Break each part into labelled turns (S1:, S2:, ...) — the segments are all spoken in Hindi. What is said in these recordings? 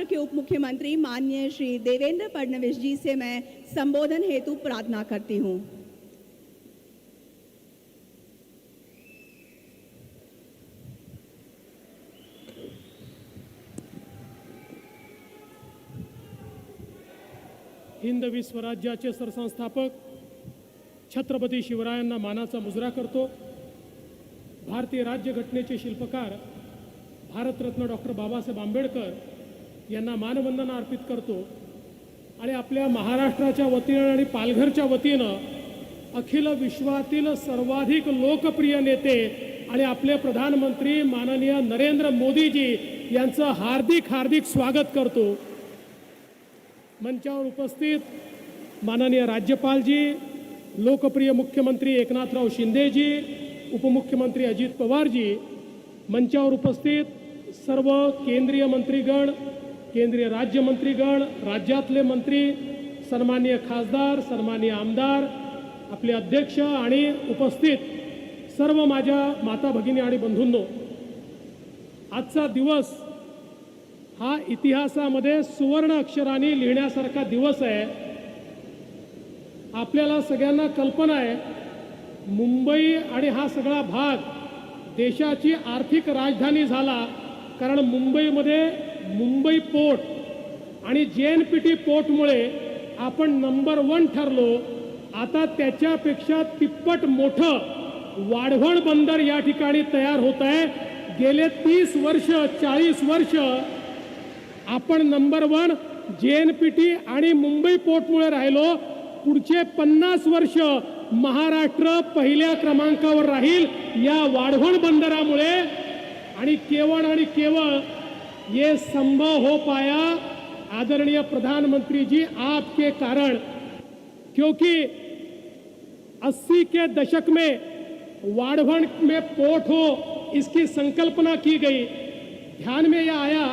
S1: महाराष्ट्र के उप मुख्यमंत्री माननीय श्री देवेंद्र फडणवीस जी से मैं संबोधन हेतु प्रार्थना करती हूँ।
S2: हिंदवी स्वराज्याचे सरसंस्थापक छत्रपती शिवरायांना मानाचा मुजरा करतो। भारतीय राज्यघटनेचे शिल्पकार भारतरत्न डॉक्टर बाबासाहेब आंबेडकर यांना मानवंदना अर्पित करतो आणि आपल्या महाराष्ट्राच्या वतीनं आणि पालघरच्या वतीनं अखिल विश्वातील सर्वाधिक लोकप्रिय नेते आणि आपले प्रधानमंत्री माननीय नरेंद्र मोदीजी यांचं हार्दिक हार्दिक स्वागत करतो। मंचावर उपस्थित माननीय राज्यपालजी, लोकप्रिय मुख्यमंत्री एकनाथराव शिंदेजी, उपमुख्यमंत्री अजित पवारजी, मंचावर उपस्थित सर्व केंद्रीय मंत्रीगण, केंद्रीय राज्यमंत्रीगण, राज्यातले मंत्री, सन्माननीय खासदार, सन्माननीय आमदार, आपले अध्यक्ष आणि उपस्थित सर्व माझ्या माता भगिनी आणि बंधूंनो, आजचा दिवस हा इतिहासामध्ये सुवर्ण अक्षरांनी लिहिण्यासारखा दिवस आहे। आपल्याला सगळ्यांना कल्पना आहे, मुंबई आणि हा सगळा भाग देशाची आर्थिक राजधानी झाला, कारण मुंबईमध्ये मुंबई पोर्ट आणि JNPT पोर्टमुळे आपण नंबर 1 ठरलो। आता त्याच्यापेक्षा तिप्पट मोठं वाढवण बंदर या ठिकाणी तयार होत आहे। गेले 30 वर्ष 40 वर्ष आपण नंबर 1 JNPT आणि मुंबई पोर्टमुळे राहिलो। पुढचे 50 वर्ष महाराष्ट्र पहिल्या क्रमांकावर राहील या वाढवण बंदरामुळे। आणि केवळ ये संभव हो पाया आदरणीय प्रधानमंत्री जी आपके कारण, क्योंकि 80 के दशक में वाढवण में पोर्ट हो इसकी संकल्पना की गई। ध्यान में यह आया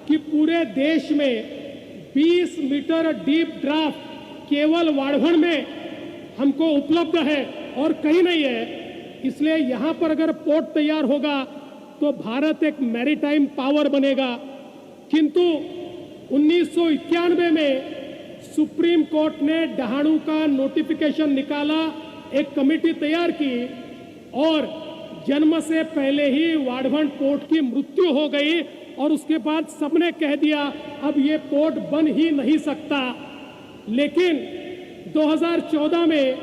S2: कि पूरे देश में 20 मीटर डीप ड्राफ्ट केवल वाढवण में हमको उपलब्ध है और कहीं नहीं है। इसलिए यहाँ पर अगर पोर्ट तैयार होगा तो भारत एक मैरीटाइम पावर बनेगा। किंतु 1991 में सुप्रीम कोर्ट ने डहाणू का नोटिफिकेशन निकाला, एक कमेटी तैयार की और जन्म से पहले ही वाढवण पोर्ट की मृत्यु हो गई और उसके बाद सबने कह दिया अब ये पोर्ट बन ही नहीं सकता। लेकिन 2014 में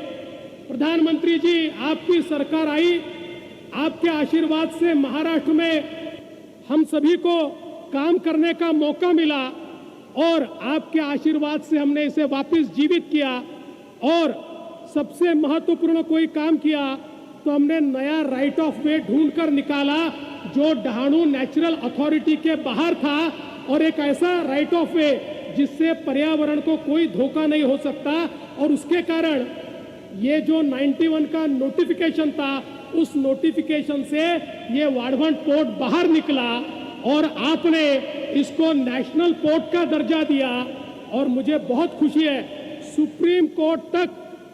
S2: प्रधानमंत्री जी आपकी सरकार आई, आपके आशीर्वाद से महाराष्ट्र में हम सभी को काम करने का मौका मिला और आपके आशीर्वाद से हमने इसे वापस जीवित किया। और सबसे महत्वपूर्ण कोई काम किया तो हमने नया राइट ऑफ वे ढूंढकर निकाला जो डहाणू नेचुरल अथॉरिटी के बाहर था, और एक ऐसा राइट ऑफ वे जिससे पर्यावरण को कोई धोखा नहीं हो सकता। और उसके कारण ये जो 91 का नोटिफिकेशन था, उस नोटिफिकेशन से ये वाढवण पोर्ट बाहर निकला और आपने इसको नेशनल पोर्ट का दर्जा दिया। और मुझे बहुत खुशी है, सुप्रीम कोर्ट तक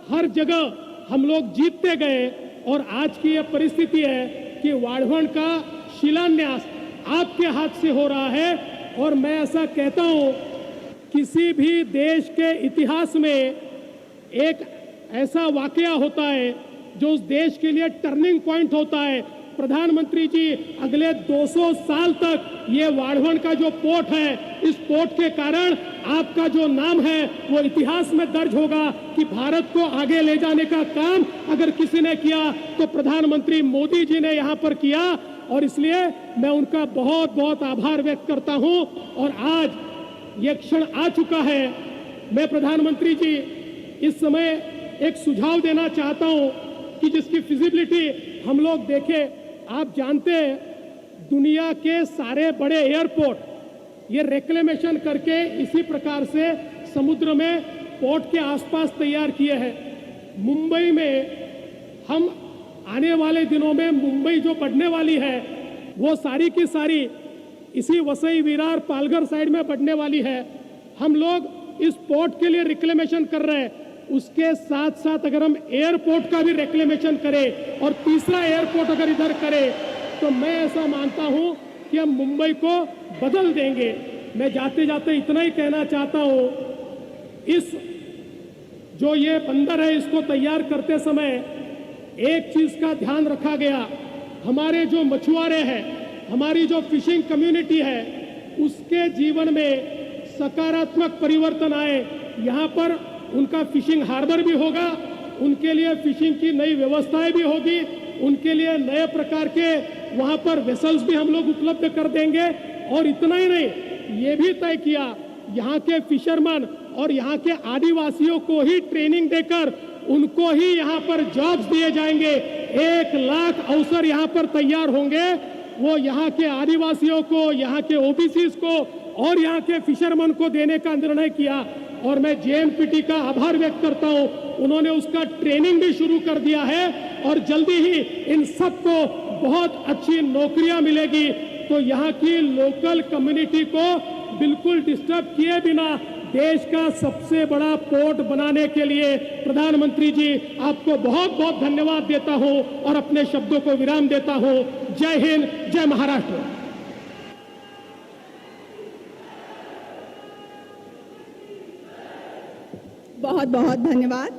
S2: हर जगह हम लोग जीतते गए और आज की ये परिस्थिति है कि वाढवण का शिलान्यास आपके हाथ से हो रहा है। और मैं ऐसा कहता हूं, किसी भी देश के इतिहास में एक ऐसा वाकया होता है जो उस देश के लिए टर्निंग पॉइंट होता है। प्रधानमंत्री जी अगले 200 साल तक ये वाढवण का जो पोर्ट है, इस पोर्ट के कारण आपका जो नाम है वो इतिहास में दर्ज होगा कि भारत को आगे ले जाने का काम अगर किसी ने किया तो प्रधानमंत्री मोदी जी ने यहाँ पर किया। और इसलिए मैं उनका बहुत बहुत आभार व्यक्त करता हूँ। और आज ये क्षण आ चुका है। मैं प्रधानमंत्री जी इस समय एक सुझाव देना चाहता हूँ कि जिसकी फिजिबिलिटी हम लोग देखें। आप जानते हैं, दुनिया के सारे बड़े एयरपोर्ट ये रेक्लेमेशन करके इसी प्रकार से समुद्र में पोर्ट के आसपास तैयार किए हैं। मुंबई में हम आने वाले दिनों में मुंबई जो बढ़ने वाली है वो सारी की सारी इसी वसई विरार पालघर साइड में बढ़ने वाली है। हम लोग इस पोर्ट के लिए रिक्लेमेशन कर रहे हैं। उसके साथ साथ अगर हम एयरपोर्ट का भी रिक्लेमेशन करें और तीसरा एयरपोर्ट अगर इधर करें तो मैं ऐसा मानता हूं कि हम मुंबई को बदल देंगे। मैं जाते जाते इतना ही कहना चाहता हूं, इस जो ये बंदर है इसको तैयार करते समय एक चीज का ध्यान रखा गया, हमारे जो मछुआरे हैं, हमारी जो फिशिंग कम्युनिटी है, उसके जीवन में सकारात्मक परिवर्तन आए। यहाँ पर उनका फिशिंग हार्बर भी होगा, उनके लिए फिशिंग की नई व्यवस्थाएं भी होगी, उनके लिए नए प्रकार के वहाँ पर वेसल्स भी हम लोग उपलब्ध कर देंगे। और इतना ही नहीं, ये भी तय किया यहाँ के फिशरमैन और यहाँ के आदिवासियों को ही ट्रेनिंग देकर उनको ही यहाँ पर जॉब्स दिए जाएंगे। 1 लाख अवसर यहाँ पर तैयार होंगे, वो यहाँ के आदिवासियों को, यहाँ के ओबीसीज को और यहाँ के फिशरमैन को देने का निर्णय किया। और मैं जेएनपीटी का आभार व्यक्त करता हूँ, उन्होंने उसका ट्रेनिंग भी शुरू कर दिया है और जल्दी ही इन सबको बहुत अच्छी नौकरियां मिलेगी। तो यहाँ की लोकल कम्युनिटी को बिल्कुल डिस्टर्ब किए बिना देश का सबसे बड़ा पोर्ट बनाने के लिए प्रधानमंत्री जी आपको बहुत बहुत धन्यवाद देता हूं और अपने शब्दों को विराम देता हूं। जय हिंद, जय महाराष्ट्र।
S1: बहुत बहुत धन्यवाद।